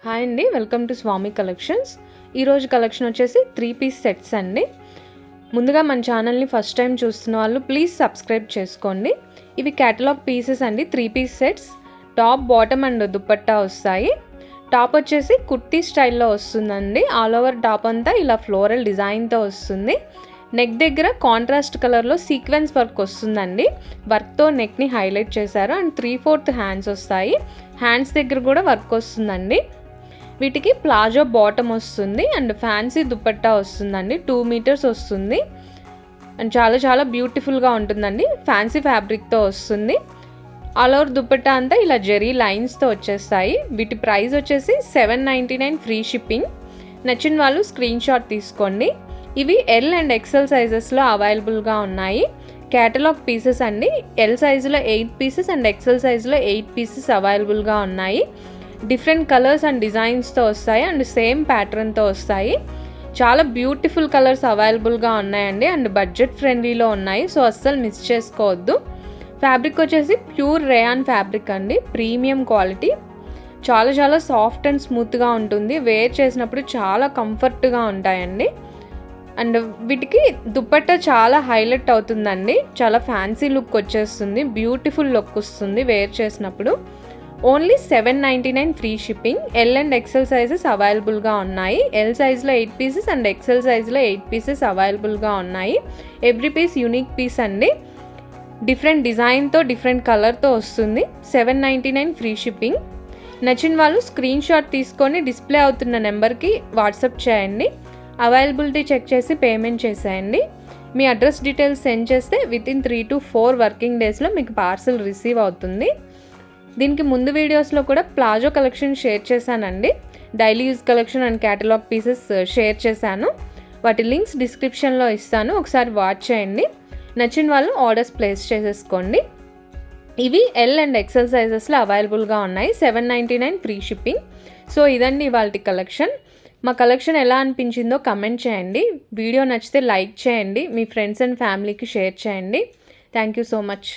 Hi అండి, welcome to Swamy collections. ఈరోజు collection వచ్చేసి 3 పీస్ సెట్స్ అండి. ముందుగా మన ఛానల్ని ఫస్ట్ టైం చూస్తున్న వాళ్ళు ప్లీజ్ సబ్స్క్రైబ్ చేసుకోండి. ఇవి క్యాటలాగ్ పీసెస్ అండి. 3 piece sets, top bottom and dupatta వస్తాయి. టాప్ వచ్చేసి కుర్తీ స్టైల్లో వస్తుందండి. ఆల్ ఓవర్ టాప్ అంతా ఇలా ఫ్లోరల్ డిజైన్తో వస్తుంది. నెక్ దగ్గర కాంట్రాస్ట్ కలర్లో సీక్వెన్స్ వర్క్ వస్తుందండి. వర్క్తో నెక్ని హైలైట్ చేశారు అండ్ 3/4 హ్యాండ్స్ వస్తాయి. హ్యాండ్స్ దగ్గర కూడా వర్క్ వస్తుందండి. వీటికి ప్లాజో బాటమ్ వస్తుంది అండ్ ఫ్యాన్సీ దుపట్టా వస్తుందండి. 2 మీటర్స్ వస్తుంది అండ్ చాలా చాలా బ్యూటిఫుల్గా ఉంటుందండి. ఫ్యాన్సీ ఫ్యాబ్రిక్తో వస్తుంది. ఆల్ ఓవర్ దుపట్టా అంతా ఇలా జెరీ లైన్స్తో వచ్చేస్తాయి. వీటి ప్రైస్ వచ్చేసి 799 ఫ్రీ షిప్పింగ్. నచ్చిన వాళ్ళు స్క్రీన్ షాట్ తీసుకోండి. ఇవి ఎల్ అండ్ ఎక్సెల్ సైజెస్లో అవైలబుల్గా ఉన్నాయి. క్యాటలాగ్ పీసెస్ అండి. ఎల్ సైజులో 8 పీసెస్ అండ్ ఎక్సెల్ సైజులో 8 పీసెస్ అవైలబుల్గా ఉన్నాయి. డిఫరెంట్ కలర్స్ అండ్ డిజైన్స్తో వస్తాయి అండ్ సేమ్ ప్యాటర్న్తో వస్తాయి. చాలా బ్యూటిఫుల్ కలర్స్ అవైలబుల్గా ఉన్నాయండి అండ్ బడ్జెట్ ఫ్రెండ్లీలో ఉన్నాయి. సో అస్సలు మిస్ చేసుకోవద్దు. ఫ్యాబ్రిక్ వచ్చేసి ప్యూర్ రేయాన్ ఫ్యాబ్రిక్ అండి. Premium quality. చాలా చాలా సాఫ్ట్ అండ్ స్మూత్గా ఉంటుంది. వేర్ చేసినప్పుడు చాలా కంఫర్ట్గా ఉంటాయండి. అండ్ వీటికి దుపట్టా చాలా హైలైట్ అవుతుందండి. చాలా ఫ్యాన్సీ లుక్ వచ్చేస్తుంది. బ్యూటిఫుల్ లుక్ వస్తుంది వేర్ చేసినప్పుడు. Only 799 free shipping. L and XL sizes అవైలబుల్గా ఉన్నాయి. ఎల్ సైజ్లో 8 పీసెస్ అండ్ ఎక్సెల్ సైజ్లో 8 పీసెస్ అవైలబుల్గా ఉన్నాయి. ఎవ్రీ పీస్ యూనిక్ పీస్ అండి. డిఫరెంట్ డిజైన్తో డిఫరెంట్ కలర్తో వస్తుంది. 799 ఫ్రీ షిప్పింగ్. నచ్చిన వాళ్ళు స్క్రీన్ షాట్ తీసుకొని డిస్ప్లే అవుతున్న నెంబర్కి వాట్సాప్ చేయండి. అవైలబిలిటీ చెక్ చేసి పేమెంట్ చేసేయండి. మీ అడ్రస్ డీటెయిల్స్ సెండ్ చేస్తే వితిన్ 3 to 4 వర్కింగ్ డేస్లో మీకు పార్సల్ రిసీవ్ అవుతుంది. దీనికి ముందు వీడియోస్లో కూడా ప్లాజో కలెక్షన్ షేర్ చేశానండి. Daily use collection and catalogue pieces share చేశాను. వాటి లింక్స్ డిస్క్రిప్షన్లో ఇస్తాను. ఒకసారి వాచ్ చేయండి. నచ్చిన వాళ్ళు ఆర్డర్స్ ప్లేస్ చేసేసుకోండి. ఇవి ఎల్ అండ్ ఎక్సెల్ సైజెస్లో అవైలబుల్గా ఉన్నాయి. 799 ఫ్రీ షిప్పింగ్. సో ఇదండి ఇవాల్టి కలెక్షన్. మా కలెక్షన్ ఎలా అనిపించిందో కమెంట్ చేయండి. వీడియో నచ్చితే లైక్ చేయండి. మీ ఫ్రెండ్స్ అండ్ ఫ్యామిలీకి షేర్ చేయండి. Thank you so much.